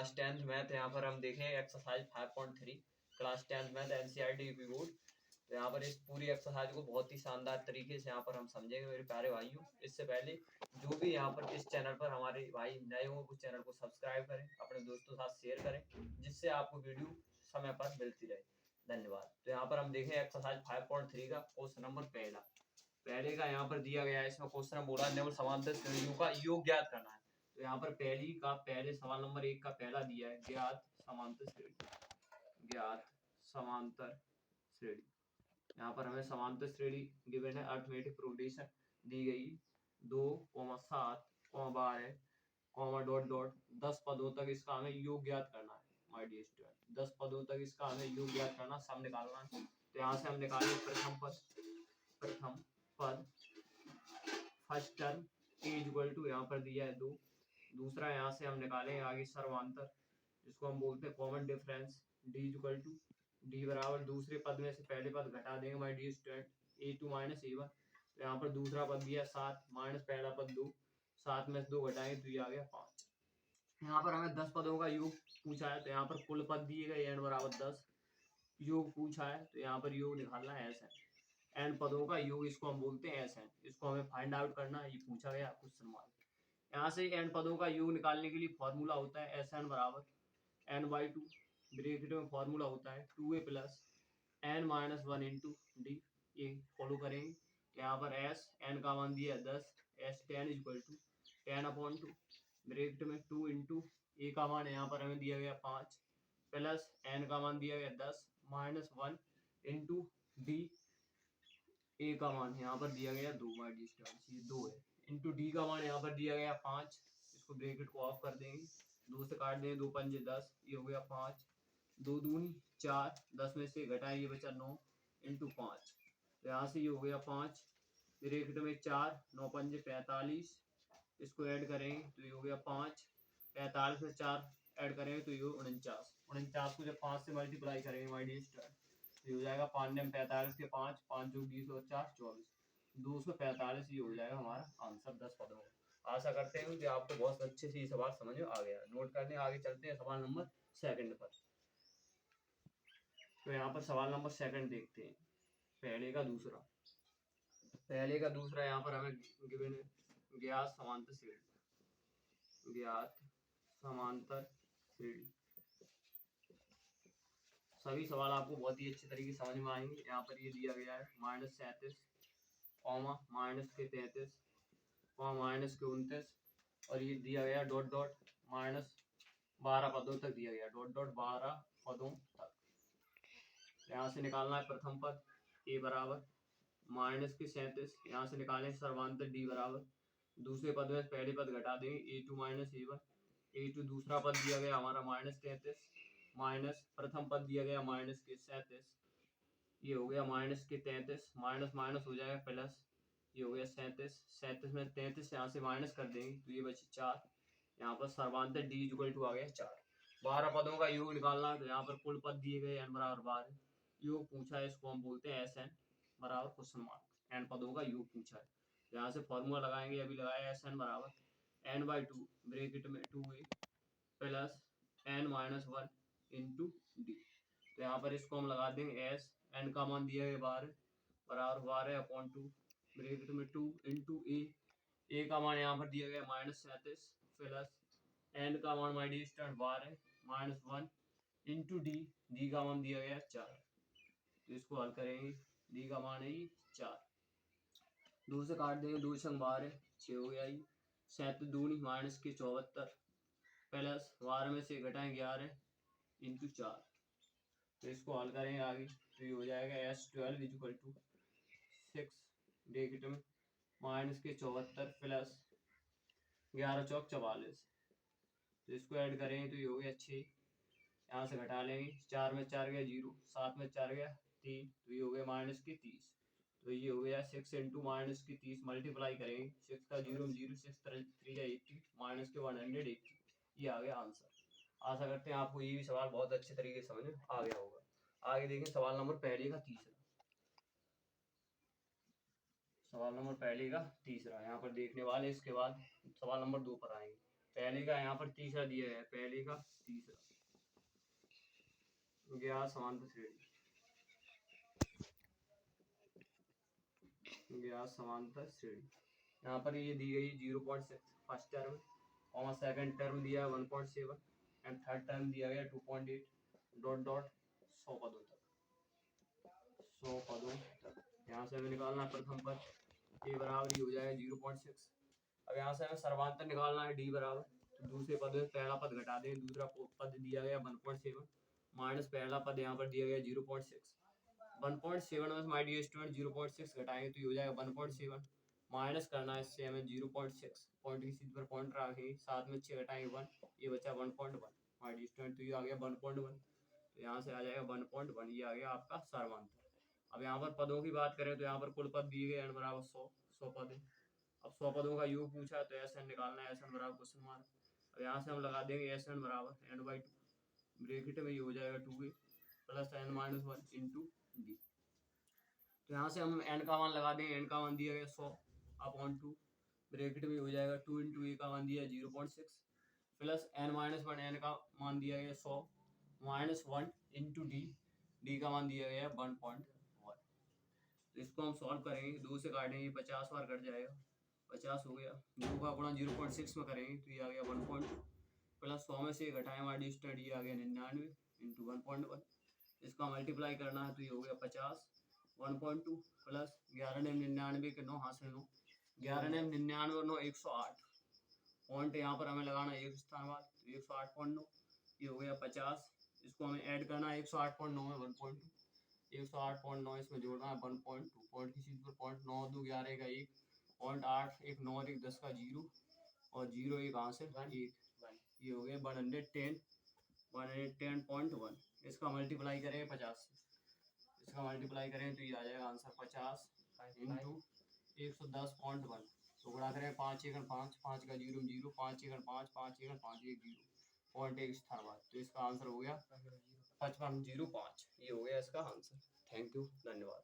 Class 10th math. यहाँ पर हम देखें exercise 5.3 class 10th math NCERT UP board. तो यहाँ पर इस पूरी एक्सरसाइज को बहुत ही शानदार तरीके से यहाँ पर हम समझेंगे मेरे प्यारे भाइयों। इससे पहले जो भी यहाँ पर इस चैनल पर हमारे भाई नए हो उस चैनल को सब्सक्राइब करें, अपने दोस्तों के साथ शेयर करें, जिससे आपको वीडियो समय पर मिलती रहे। धन्यवाद। तो यहाँ पर हम देखें एक्सरसाइज 5.3 का क्वेश्चन नंबर पहले का यहाँ पर दिया गया है। इसमें क्वेश्चन बोला निम्न समांतर श्रेणियों का योग ज्ञात करना है। तो यहाँ पर पहले सवाल नंबर 1 का पहला दिया है ज्ञात समांतर श्रेणी। यहाँ पर हमें समांतर श्रेणी गिवन है, अर्थमेटिक प्रोग्रेशन दी गई 2, 7, 12, डॉट डॉट 10 पदों तक इसका हमें योग ज्ञात करना है। माय डियर स्टूडेंट 10 पदों तक इसका हमें योग ज्ञात करना, सम निकालना है। तो यहाँ से हम निकालें प्रथम पद first term a equal to यहाँ पर दिया है 2। दूसरा यहाँ से हम निकालें आगे सर्वांतर, जिसको हम बोलते हैं common difference D equal to D बराबर दूसरे पद में से पहले पद घटा देंगे my dear student a2 minus a1। तो यहाँ पर दूसरा पद दिया 7 माइनस पहला पद 2, 7 में से 2 घटाएंगे तो ये आ गया 5। यहाँ पर हमें 10 पदों का योग पूछा है। तो यहाँ पर कुल पद दिए गए n बराबर 10, योग पूछा है तो यहाँ पर योग निकालना है Sn। n पदों का योग इसको हम बोलते हैं Sn। इसको हमें फाइंड आउट करना है, ये पूछा गया क्वेश्चन मार्क। यहाँ से n पदों का योग निकालने के लिए फॉर्मूला होता है Sn बराबर n/2, ब्रैकेट में फॉर्मूला होता है 2a plus n minus 1 into D. ये फॉलो करेंगे। यहाँ पर s n का मान दिया 10, s10 इक्वल टू 10/2, ब्रैकेट में 2 इंटू a का मान यहाँ पर हमें दिया गया 5 प्लस n का मान दिया गया 10 माइनस 1 इंटू डी। a का मान यहाँ पर दिया गया 2, माय डियर स्टूडेंट्स ये 2 है, इंटू डी का मान यहाँ पर दिया गया 5। इसको ब्रैकेट को ऑफ कर देंगे, 2 से काट देंगे, 2 पंजे 10, ये हो गया 5, 2 दूनी 4, 10 में से घटाए ये बचा 9 इंटू 5। तो यहाँ से ये हो गया 5, ब्रैकेट में 4, 9 पंजे 45, इसको ऐड करेंगे तो ये हो गया 5, 45 में 4 ऐड करेंगे तो ये 49। 49 को जब 5 से मल्टीप्लाई करेंगे माय डियर स्टूडेंट तो ये हो जाएगा 5 ने 45 के 5, 5 जो 20 और 4 24, 245 ये हो जाएगा हमारा आंसर 10 पदों का। आशा करते हैं कि आपको बहुत अच्छे से ये सवाल समझ में आ गया। नोट करने आगे चलते हैं सवाल नंबर 2 पर। तो यहाँ पर सवाल नंबर 2 देखते हैं। पहले का दूसरा यहाँ पर हमें गिवन है ज्ञात समांतर श्रेणी। सभी सवाल आपको बहुत ही अच्छे तरीके से समझ में आएंगे। यहाँ पर ये दिया गया है -37, -33, -29 और ये दिया गया डॉट डॉट -12 पदों तक दिया गया, डॉट डॉट 12 पदों तक। यहाँ से निकालना है प्रथम पद a बराबर -37, यहाँ से निकालें सर्वांतर d बराबर दूसरे पद में पहले पद घटा देंगे a2 माइनस a1। a2 दूसरा पद दिया गया हमारा -33 माइनस प्रथम पद दिया गया -37, ये हो गया -33, माइनस माइनस हो जाएगा प्लस, ये हो गया 37 में 33 यहाँ से माइनस कर देंगे तो ये बचे 4। यहाँ पर सर्वांतर d इक्वल टू आ गया 4। 12 पदों का योग निकालना है। तो यहाँ पर कुल पद दिए गए n बराबर 12, योग पूछा है, इसको हम बोलते हैं Sn बराबर क्वेश्चन मार्क। n पदों का योग पूछा है। यहाँ से फॉर्मूला लगाएंगे, अभी लगाया Sn बराबर n/2 ब्रैकेट में 2a plus n minus 1 into D. तो यहाँ पर इसको हम लगा देंगे s, n का मान दिया है 12 बराबर 12/2 ब्रैकेट में 2 इंटू a का मान यहाँ पर दिया गया -37 प्लस n का मान my dear student 12 minus 1 into D का मान दिया गया 4। तो इसको हल करेंगे, डी का मान है 4, 2 से काट देंगे, 2 संग 12 6 हो गया। 7 दूनी माइनस के 74 प्लस 12 में से घटाएं 11 इंटू 4। तो इसको हल करेंगे आगे तो ये हो जाएगा S12 इक्वल टू 6 ब्रैकेट में माइनस के 74 प्लस 11 चौक 44। तो इसको ऐड करेंगे तो ये हो गया 6, यहाँ से घटा लेंगे, 4 में 4 गया 0, 7 में 4 गया 3, तो ये हो गया -30। तो ये हो गया 6 इंटू -30 मल्टीप्लाई करेंगे, 6 का 0 0, 6 3 80 माइनस के 180, ये आ गया आंसर। आशा करते हैं आपको ये भी सवाल बहुत अच्छे तरीके से समझ में आ गया होगा। आगे देखें सवाल नंबर पहले का तीसरा यहाँ पर देखने वाले। इसके बाद सवाल नंबर 2 पर आएंगे। पहले का यहाँ पर तीसरा दिया है, पहले का तीसरा ज्ञात समांतर श्रेणी, ज्ञात समांतर श्रेणी। यहाँ पर ये दी गई 0.6 फर्स्ट टर्म और सेकंड टर्म दिया 1.7 एंड थर्ड टर्म दिया गया 2.8 डॉट डॉट 100 पदों तक, 100 पदों तक। यहाँ से हमें निकालना प्रथम पद ए बराबर हो जाएगा 0.6। अब यहाँ से हमें सर्वांतर निकालना है डी बराबर, तो दूसरे पद में पहला पद घटा दें, दूसरा पद दिया गया 1.7 माइनस पहला पद यहाँ पर दिया गया 0.6। 1.7 में माय डियर स्टूडेंट 0.6 घटाएंगे तो ये हो जाएगा 1.7 माइनस करना है इससे हमें 0.6 पॉइंट की सीध पर पॉइंट रखेंगे, साथ में 6 घटाएंगे 1, ये बचा 1.1 माय डियर स्टूडेंट, तो ये आ गया 1.1, तो यहाँ से आ जाएगा 1.1, ये आ गया आपका सर्वांतर। अब यहाँ पर पदों की बात करें तो यहाँ पर कुल पद दिए गए n बराबर 100 पद है। अब 100 पदों का योग पूछा तो SN निकालना है, SN बराबर क्वेश्चन मार्क। अब यहाँ से हम लगा देंगे SN बराबर n/2, ब्रैकेट में ये हो जाएगा 2a plus n-1 into D. तो यहाँ से हम n का मान लगा देंगे, n का मान दिया गया 100/2, ब्रैकेट में हो जाएगा 2 इंटू ए का मान दिया 0.6 प्लस n-1 n का मान दिया गया 100 -1 इंटू डी, डी का मान दिया गया 1.1। तो इसको हम सॉल्व करेंगे, 2 से काटेंगे 50 बार कट जाएगा, 50 हो गया, 2 का गुणा 0.6 में करेंगे तो ये आ गया 1.2 प्लस 100 में से घटाएं हमारी स्टडी, ये आ गया 99 इंटू 1.1। इसका मल्टीप्लाई करना है तो ये हो गया 50, 1.2 प्लस 11 ने 99 के 9 हाथ से 9, 11 ने 99 और 9 108 पॉइंट यहाँ पर हमें लगाना एक स्थान बाद, तो 108.9 ये हो गया 50। इसको हमें ऐड करना है 108.9 में 1.2, 108.9 इसमें जोड़ना है 1.2, पॉइंट की सीध पर पॉइंट 9 2 11 का 1 पॉइंट 8 1 9 1 10 का 0 और 0 1 कहाँ से 1, ये हो गया 110.1। इसका मल्टीप्लाई करेंगे 50 से, इसका मल्टीप्लाई करें तो ये आ जाएगा आंसर 50 इंटू 110.1, तो गुणा करें 5 1 5 5 का 0 0 5 1 5 5 1 5 1 0 पॉइंट एक स्थान बाद, तो इसका आंसर हो गया 5505, ये हो गया इसका आंसर। थैंक यू, धन्यवाद।